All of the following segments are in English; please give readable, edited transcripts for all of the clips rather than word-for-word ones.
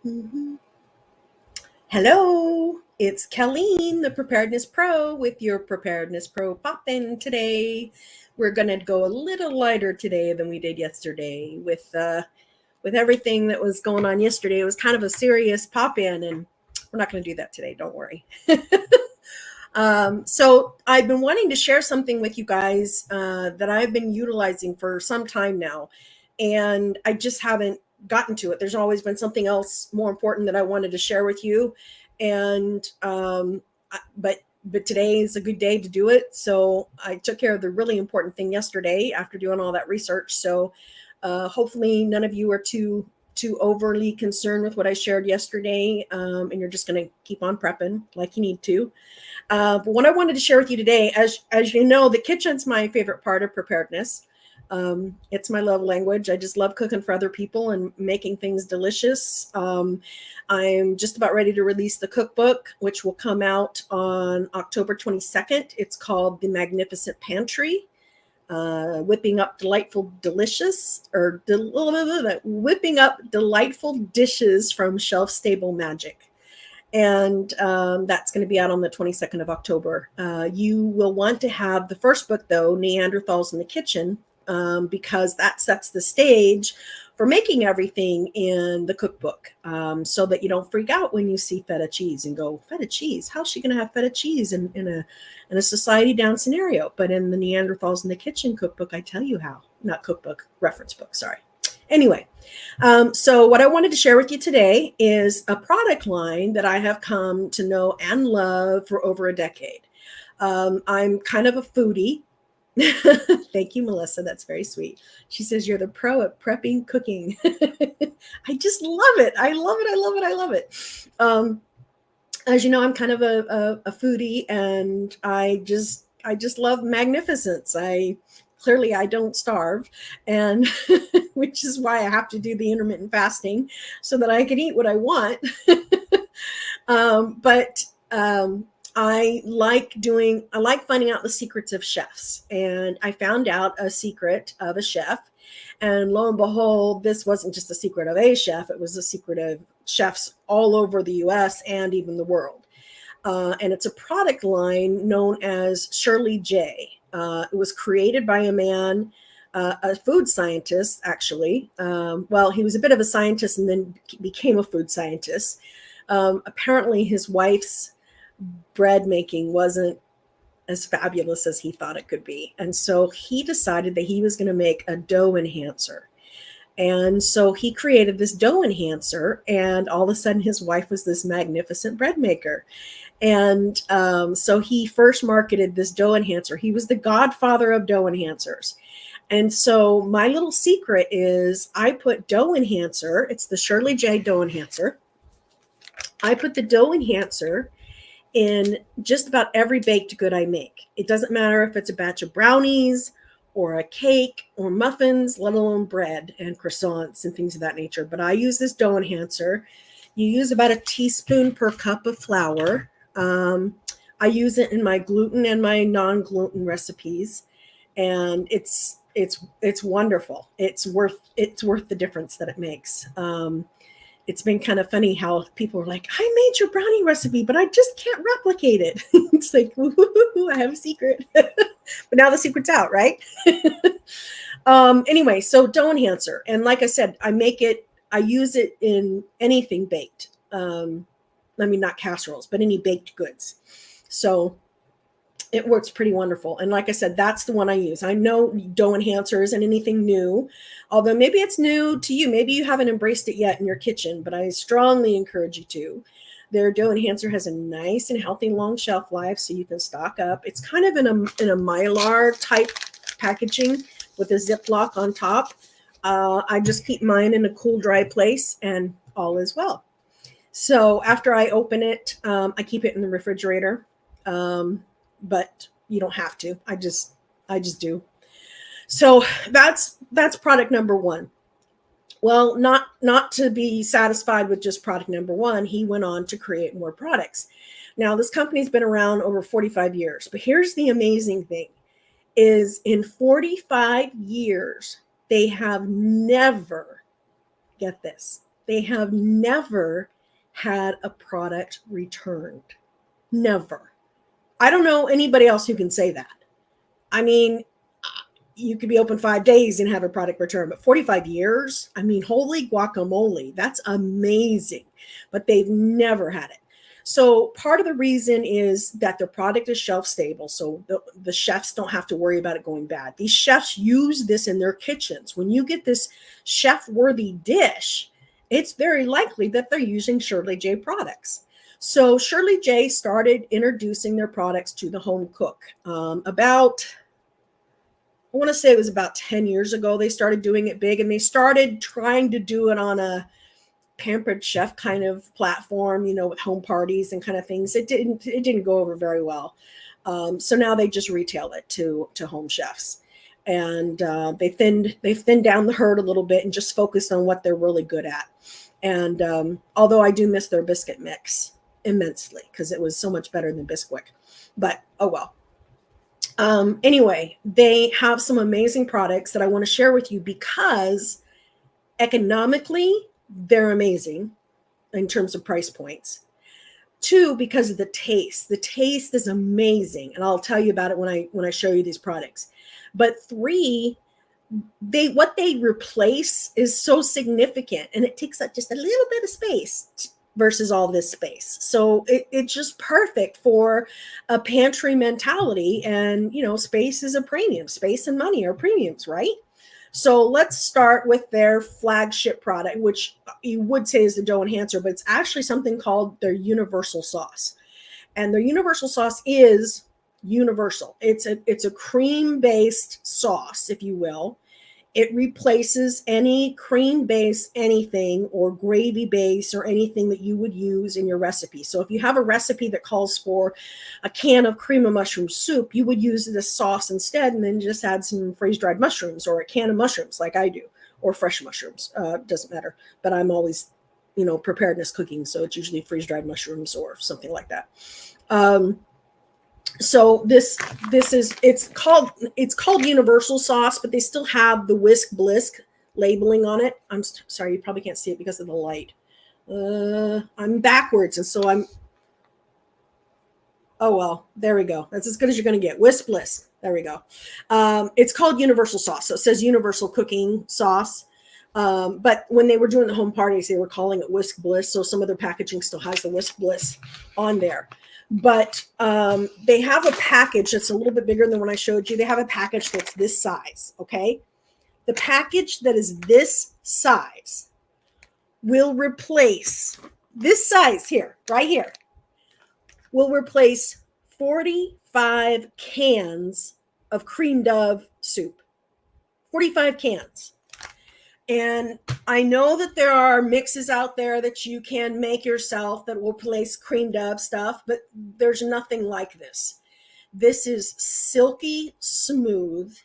Mhm. Hello, it's Colleen, the Preparedness Pro, with your Preparedness Pro pop-in today. We're going to go a little lighter today than we did yesterday with everything that was going on yesterday. It was kind of a serious pop-in, and we're not going to do that today. Don't worry. So I've been wanting to share something with you guys that I've been utilizing for some time now, and I just haven't gotten to it. There's always been something else more important that I wanted to share with you, and but today is a good day to do it. So I took care of the really important thing yesterday after doing all that research. So hopefully none of you are too overly concerned with what I shared yesterday, and you're just going to keep on prepping like you need to. But what I wanted to share with you today, as you know, the kitchen's my favorite part of preparedness. It's my love language. I just love cooking for other people and making things delicious. I'm just about ready to release the cookbook, which will come out on October 22nd. It's called The Magnificent Pantry. Whipping up delightful delicious or whipping up delightful dishes from shelf stable magic, and that's going to be out on the 22nd of October. You will want to have the first book, though, Neanderthals in the Kitchen, because that sets the stage for making everything in the cookbook, so that you don't freak out when you see feta cheese and go, feta cheese? How's she going to have feta cheese in a society down scenario? But in the Neanderthals in the Kitchen cookbook, I tell you how. Not cookbook, reference book, sorry. Anyway, so what I wanted to share with you today is a product line that I have come to know and love for over a decade. I'm kind of a foodie. Thank you, Melissa. That's very sweet. She says you're the pro at prepping cooking. I just love it. I love it. I love it. I love it. As you know, I'm kind of a foodie, and I just love magnificence. I don't starve, and which is why I have to do the intermittent fasting so that I can eat what I want. But I like finding out the secrets of chefs, and I found out a secret of a chef, and lo and behold, this wasn't just a secret of a chef; it was a secret of chefs all over the U.S. and even the world. And it's a product line known as Shirley J. It was created by a man, a food scientist, actually. Well, he was a bit of a scientist and then became a food scientist. Apparently, his wife's bread making wasn't as fabulous as he thought it could be. And so he decided that he was going to make a dough enhancer. And so he created this dough enhancer, and all of a sudden, his wife was this magnificent bread maker. And so he first marketed this dough enhancer. He was the godfather of dough enhancers. And so my little secret is I put dough enhancer, it's the Shirley J dough enhancer. I put the dough enhancer in just about every baked good I make. It doesn't matter if it's a batch of brownies or a cake or muffins, let alone bread and croissants and things of that nature. But I use this dough enhancer. You use about a teaspoon per cup of flour. I use it in my gluten and my non-gluten recipes, and it's wonderful. It's worth the difference that it makes. It's been kind of funny how people are like, I made your brownie recipe, but I just can't replicate it. It's like, I have a secret. But now the secret's out, right? Anyway, so dough enhancer. And like I said, I use it in anything baked. I mean, not casseroles, but any baked goods. So it works pretty wonderful. And like I said, that's the one I use. I know dough enhancer isn't anything new, although maybe it's new to you. Maybe you haven't embraced it yet in your kitchen, but I strongly encourage you to. Their dough enhancer has a nice and healthy long shelf life, so you can stock up. It's kind of in a mylar type packaging with a Ziploc on top. I just keep mine in a cool, dry place, and all is well. So after I open it, I keep it in the refrigerator. But you don't have to. I just do. So that's product number one. Well, not to be satisfied with just product number one, he went on to create more products. Now, this company's been around over 45 years, but here's the amazing thing is in 45 years, they have never, get this, they have never had a product returned. Never. I don't know anybody else who can say that. I mean, you could be open 5 days and have a product return, but 45 years? I mean, holy guacamole. That's amazing. But they've never had it. So part of the reason is that their product is shelf stable. So the chefs don't have to worry about it going bad. These chefs use this in their kitchens. When you get this chef worthy dish, it's very likely that they're using Shirley J products. So Shirley J started introducing their products to the home cook I want to say it was about 10 years ago. They started doing it big, and they started trying to do it on a Pampered Chef kind of platform, with home parties and kind of things. It didn't go over very well. So now they just retail it to home chefs, and they've thinned down the herd a little bit and just focused on what they're really good at. And although I do miss their biscuit mix immensely because it was so much better than Bisquick, but oh well. Anyway, they have some amazing products that I want to share with you because economically they're amazing in terms of price points. 2, because of the taste. The taste is amazing, and I'll tell you about it when I show you these products. But 3, what they replace is so significant, and it takes up just a little bit of space versus all this space. So it's just perfect for a pantry mentality. And, space is a premium. Space and money are premiums, right? So let's start with their flagship product, which you would say is the dough enhancer, but it's actually something called their universal sauce. And their universal sauce is universal. It's a cream-based sauce, if you will. It replaces any cream-based anything or gravy-based or anything that you would use in your recipe. So if you have a recipe that calls for a can of cream of mushroom soup, you would use this sauce instead and then just add some freeze-dried mushrooms or a can of mushrooms like I do, or fresh mushrooms. Doesn't matter. But I'm always, preparedness cooking, so it's usually freeze-dried mushrooms or something like that. So it's called universal sauce, but they still have the Whisk Bliss labeling on it. I'm sorry, you probably can't see it because of the light. I'm backwards, and so oh well, there we go. That's as good as you're going to get. Whisk Bliss. There we go. It's called universal sauce. So it says universal cooking sauce. But when they were doing the home parties, they were calling it Whisk Bliss. So some of their packaging still has the Whisk Bliss on there. But they have a package that's a little bit bigger than when I showed you. They have a package that's this size, okay? The package that is this size will replace, this size here, right here, will replace 45 cans of cream Dove soup. 45 cans. And I know that there are mixes out there that you can make yourself that will replace cream Dove stuff, but there's nothing like this. This is silky smooth.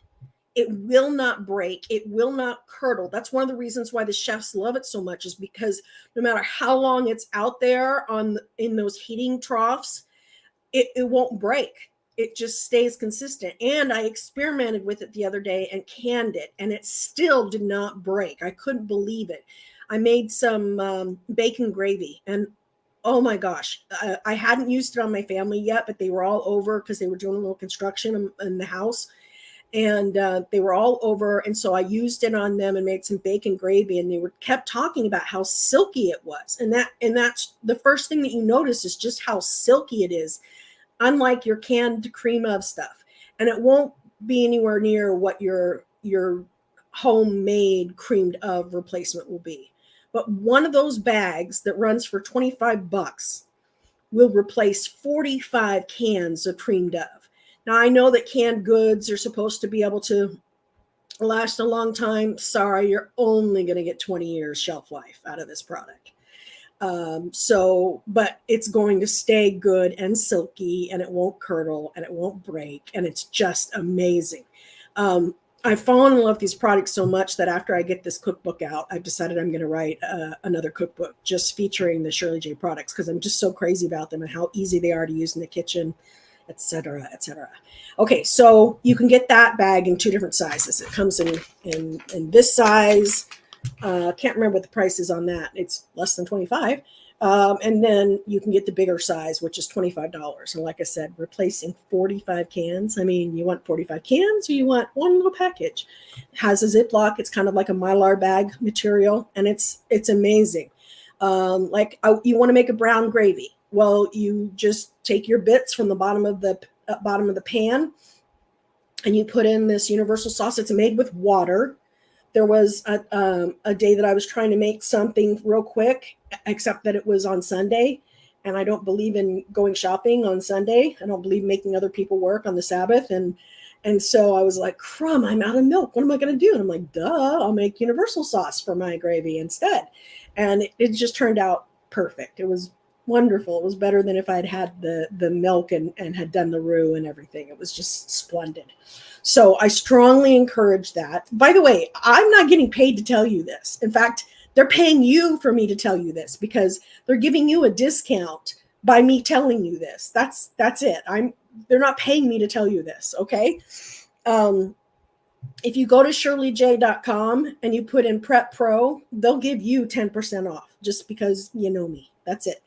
It will not break. It will not curdle. That's one of the reasons why the chefs love it so much, is because no matter how long it's out there in those heating troughs, it won't break. It just stays consistent. And I experimented with it the other day and canned it, and it still did not break. I couldn't believe it. I made some bacon gravy, and oh my gosh, I hadn't used it on my family yet, but they were all over because they were doing a little construction in the house, and they were all over. And so I used it on them and made some bacon gravy, and they kept talking about how silky it was. And that's the first thing that you notice, is just how silky it is, unlike your canned cream of stuff. And it won't be anywhere near what your homemade creamed of replacement will be. But one of those bags that runs for $25 will replace 45 cans of creamed of. Now, I know that canned goods are supposed to be able to last a long time. Sorry, you're only going to get 20 years shelf life out of this product. But it's going to stay good and silky, and it won't curdle and it won't break. And it's just amazing. I've fallen in love with these products so much that after I get this cookbook out, I've decided I'm going to write another cookbook just featuring the Shirley J products, because I'm just so crazy about them and how easy they are to use in the kitchen, etc., etc. Okay, so you can get that bag in 2 different sizes. It comes in this size, Can't remember what the price is on that. It's less than 25. And then you can get the bigger size, which is $25. And like I said, replacing 45 cans. I mean, you want 45 cans or you want one little package? It has a Ziploc. It's kind of like a Mylar bag material, and it's amazing. You want to make a brown gravy. Well, you just take your bits from the bottom of the pan, and you put in this universal sauce. It's made with water. There was a day that I was trying to make something real quick, except that it was on Sunday. And I don't believe in going shopping on Sunday. I don't believe making other people work on the Sabbath. And so I was like, crumb, I'm out of milk. What am I going to do? And I'm like, duh, I'll make universal sauce for my gravy instead. And it just turned out perfect. It was wonderful. It was better than if I'd had the milk and had done the roux and everything. It was just splendid. So I strongly encourage that. By the way, I'm not getting paid to tell you this. In fact, they're paying you for me to tell you this because they're giving you a discount by me telling you this. That's it. They're not paying me to tell you this. Okay. If you go to shirleyj.com and you put in Prep Pro, they'll give you 10% off just because you know me. That's it.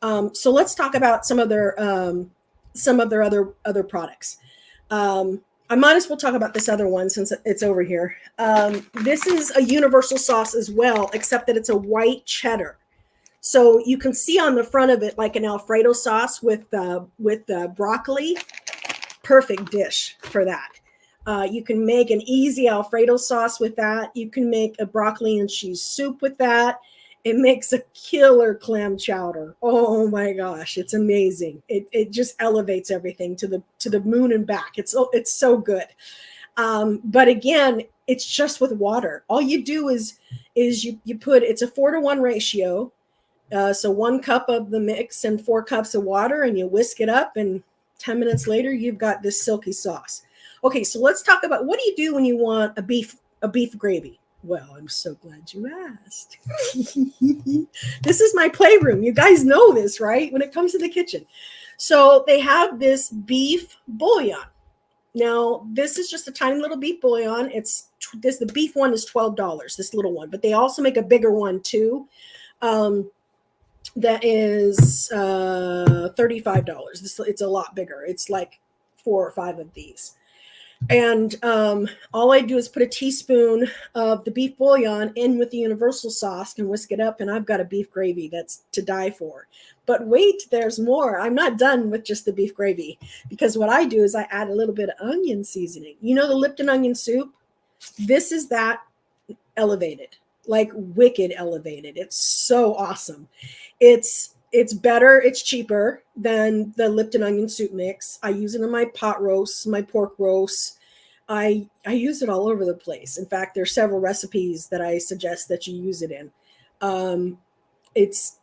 So let's talk about some of their other products. I might as well talk about this other one since it's over here. This is a universal sauce as well, except that it's a white cheddar. So you can see on the front of it like an Alfredo sauce with broccoli. Perfect dish for that. You can make an easy Alfredo sauce with that. You can make a broccoli and cheese soup with that. It makes a killer clam chowder. Oh my gosh, it's amazing. It just elevates everything to the moon and back. It's so good. But again, it's just with water. All you do is you put, it's a 4-to-1 ratio. So 1 cup of the mix and 4 cups of water, and you whisk it up, and 10 minutes later, you've got this silky sauce. Okay, so let's talk about, what do you do when you want a beef gravy? Well, I'm so glad you asked. This is my playroom. You guys know this, right? When it comes to the kitchen. So they have this beef bouillon. Now, this is just a tiny little beef bouillon. The beef one is $12, this little one, but they also make a bigger one too. That is $35. It's a lot bigger. It's like 4 or 5 of these. And all I do is put a teaspoon of the beef bouillon in with the universal sauce and whisk it up, and I've got a beef gravy that's to die for. But wait, there's more. I'm not done with just the beef gravy, because what I do is I add a little bit of onion seasoning. You know the Lipton onion soup? This is that elevated, like wicked elevated. It's so awesome. It's better, it's cheaper than the Lipton onion soup mix. I use it in my pot roasts, my pork roasts. I use it all over the place. In fact, there's several recipes that I suggest that you use it in. It's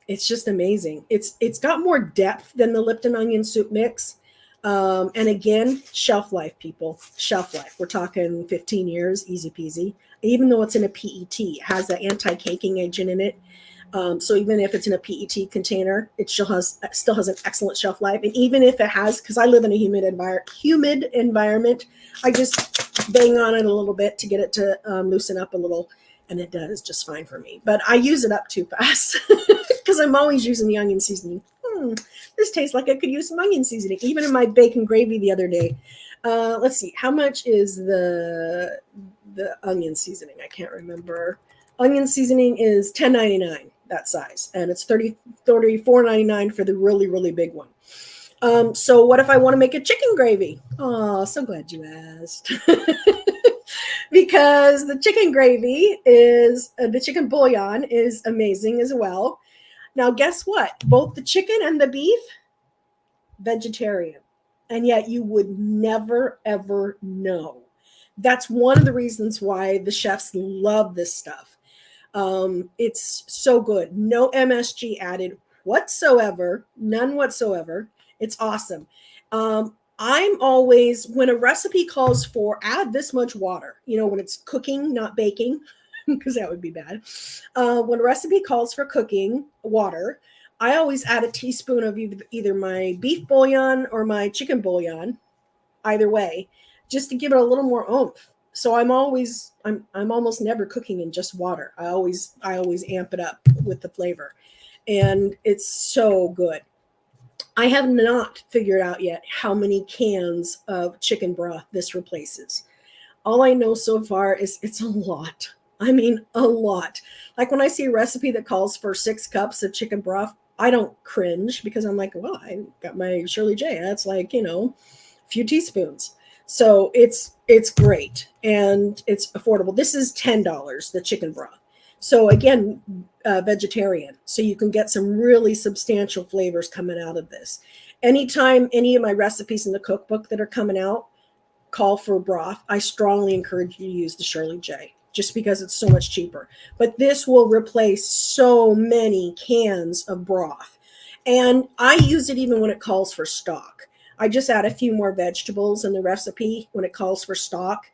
just amazing. It's got more depth than the Lipton onion soup mix. And again, shelf life, people. Shelf life. We're talking 15 years, easy peasy. Even though it's in a PET, it has an anti-caking agent in it. So even if it's in a PET container, it still has an excellent shelf life. And even if it has, because I live in a humid environment, I just bang on it a little bit to get it to loosen up a little, and it does just fine for me. But I use it up too fast because I'm always using the onion seasoning. This tastes like I could use some onion seasoning, even in my bacon gravy the other day. Let's see, how much is the onion seasoning? I can't remember. Onion seasoning is $10.99. That size, and it's $34.99 for the really, really big one. So what if I want to make a chicken gravy? Oh, so glad you asked. Because the chicken gravy is the chicken bouillon is amazing as well. Now, guess what? Both the chicken and the beef, vegetarian, and yet you would never ever know. That's one of the reasons why the chefs love this stuff. It's so good. No MSG added whatsoever, none whatsoever. It's awesome. I'm always, when a recipe calls for add this much water, when it's cooking, not baking, because that would be bad. When a recipe calls for cooking water, I always add a teaspoon of either my beef bouillon or my chicken bouillon, either way, just to give it a little more oomph. So I'm almost never cooking in just water. I always amp it up with the flavor, and it's so good. I have not figured out yet how many cans of chicken broth this replaces. All I know so far is it's a lot. I mean, a lot. Like when I see a recipe that calls for 6 cups of chicken broth, I don't cringe because I'm like, well, I got my Shirley J. That's like, a few teaspoons. So it's great and it's affordable. This is $10, the chicken broth. So again, vegetarian. So you can get some really substantial flavors coming out of this. Anytime any of my recipes in the cookbook that are coming out call for broth, I strongly encourage you to use the Shirley J just because it's so much cheaper. But this will replace so many cans of broth. And I use it even when it calls for stock. I just add a few more vegetables in the recipe when it calls for stock,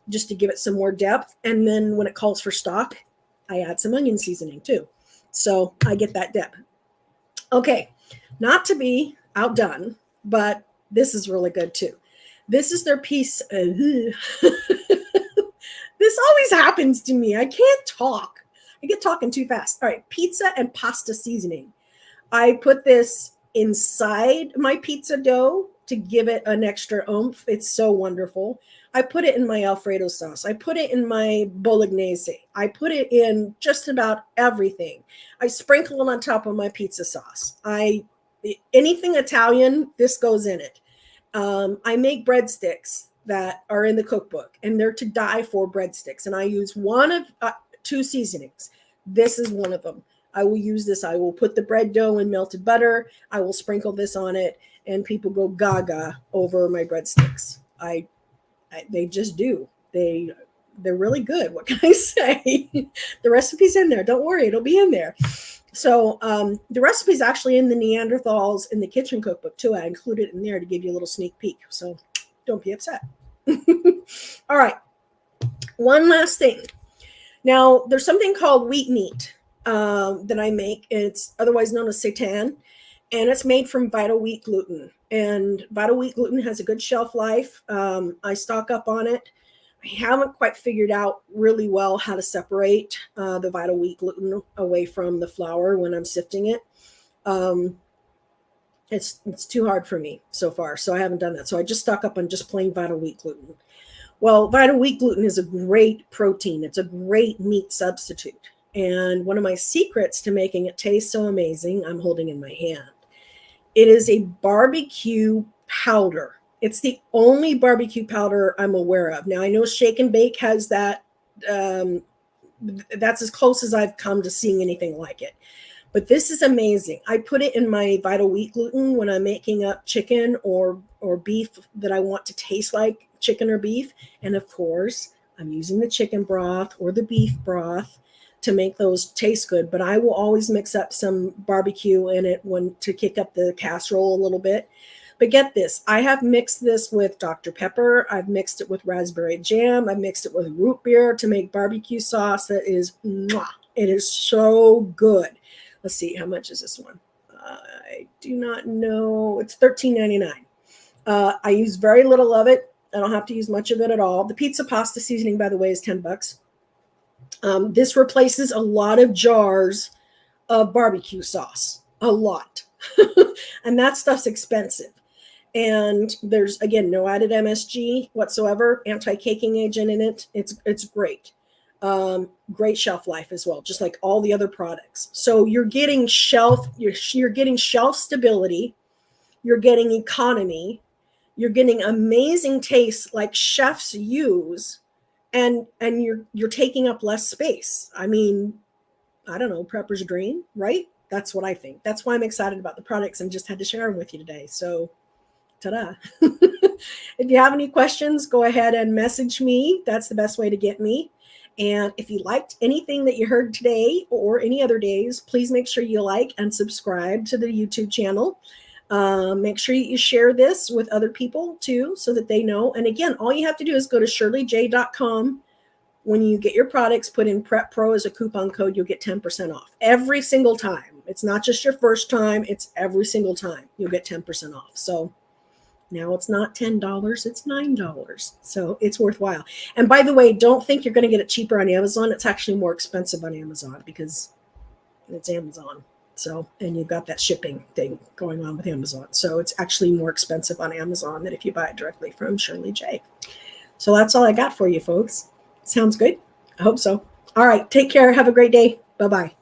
just to give it some more depth. And then when it calls for stock, I add some onion seasoning too. So I get that depth. Okay, not to be outdone, but this is really good too. This is their piece. This always happens to me. I can't talk. I get talking too fast. All right, pizza and pasta seasoning. I put this inside my pizza dough to give it an extra oomph. It's so wonderful. I put it in my Alfredo sauce. I put it in my bolognese. I put it in just about everything. I sprinkle it on top of my pizza sauce. Anything Italian, this goes in it. I make breadsticks that are in the cookbook, and they're to die for breadsticks. And I use one of 2 seasonings. This is one of them. I will use this. I will put the bread dough in melted butter. I will sprinkle this on it, and people go gaga over my breadsticks. They just do. They're really good. What can I say? The recipe's in there. Don't worry, it'll be in there. So the recipe's actually in the Neanderthals in the kitchen cookbook too. I included it in there to give you a little sneak peek. So don't be upset. All right. One last thing. Now, there's something called wheat meat that I make. It's otherwise known as seitan, and it's made from Vital Wheat gluten. And Vital Wheat gluten has a good shelf life. I stock up on it. I haven't quite figured out really well how to separate the Vital Wheat gluten away from the flour when I'm sifting it. It's too hard for me so far, so I haven't done that. So I just stock up on just plain Vital Wheat gluten. Well, Vital Wheat gluten is a great protein. It's a great meat substitute. And one of my secrets to making it taste so amazing, I'm holding in my hand. It is a barbecue powder. It's the only barbecue powder I'm aware of. Now, I know Shake and Bake has that. That's as close as I've come to seeing anything like it. But this is amazing. I put it in my Vital Wheat gluten when I'm making up chicken or beef that I want to taste like chicken or beef. And of course, I'm using the chicken broth or the beef broth to make those taste good. But I will always mix up some barbecue in it to kick up the casserole a little bit. But get this, I have mixed this with Dr. Pepper. I've mixed it with raspberry jam. I've mixed it with root beer to make barbecue sauce that is, mwah, it is so good. Let's see, how much is this one? I do not know. It's $13.99. I use very little of it. I don't have to use much of it at all. The pizza pasta seasoning, by the way, is $10. This replaces a lot of jars of barbecue sauce, a lot. And that stuff's expensive. And there's, again, no added MSG whatsoever, anti-caking agent in it. It's great. Great shelf life as well, just like all the other products. So you're getting you're getting shelf stability, you're getting economy, you're getting amazing taste like chefs use, and you're taking up less space. I mean, I don't know, prepper's dream, right? That's what I think. That's why I'm excited about the products and just had to share them with you today. So ta-da. If you have any questions, go ahead and message me. That's the best way to get me. And if you liked anything that you heard today or any other days, please make sure you like and subscribe to the YouTube channel. Make sure you share this with other people too, so that they know. And again, all you have to do is go to shirleyj.com. When you get your products, put in Prep Pro as a coupon code, you'll get 10% off every single time. It's not just your first time, it's every single time you'll get 10% off. So Now it's not $10, it's $9. So it's worthwhile. And by the way, don't think you're going to get it cheaper on Amazon. It's actually more expensive on Amazon because it's Amazon. So, and you've got that shipping thing going on with Amazon. So it's actually more expensive on Amazon than if you buy it directly from Shirley J. So that's all I got for you, folks. Sounds good? I hope so. All right. Take care. Have a great day. Bye-bye.